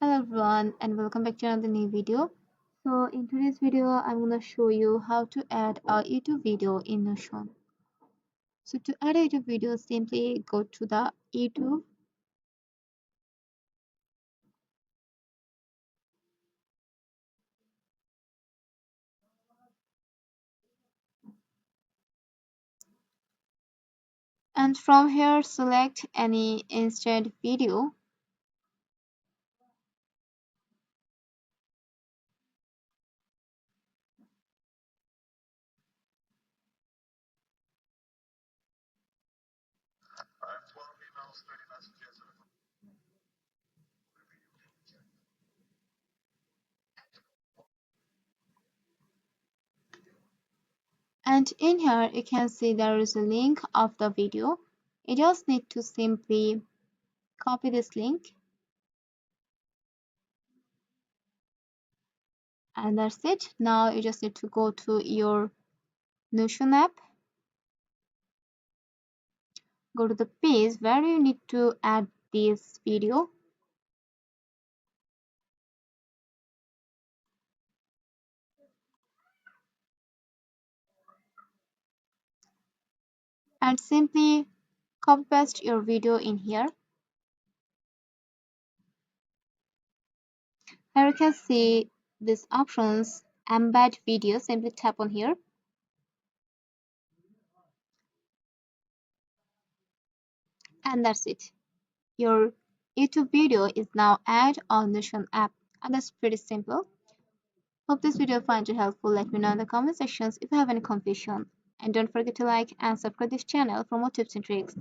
Hello everyone and welcome back to another new video. So in today's video I'm gonna show you how to add a YouTube video in Notion. So to add a YouTube video, simply go to the YouTube and from here select any instant video and in here you can see there is a link of the video. You just need to simply copy this link and that's it. Now you just need to go to your Notion app, go to the page where you need to add this video and simply copy paste your video in here. Here you can see these options, embed video. Simply tap on here and that's it. Your YouTube video is now added on Notion app and that's pretty simple. Hope this video finds you helpful. Let me know in the comment sections if you have any confusion. And don't forget to like and subscribe this channel for more tips and tricks.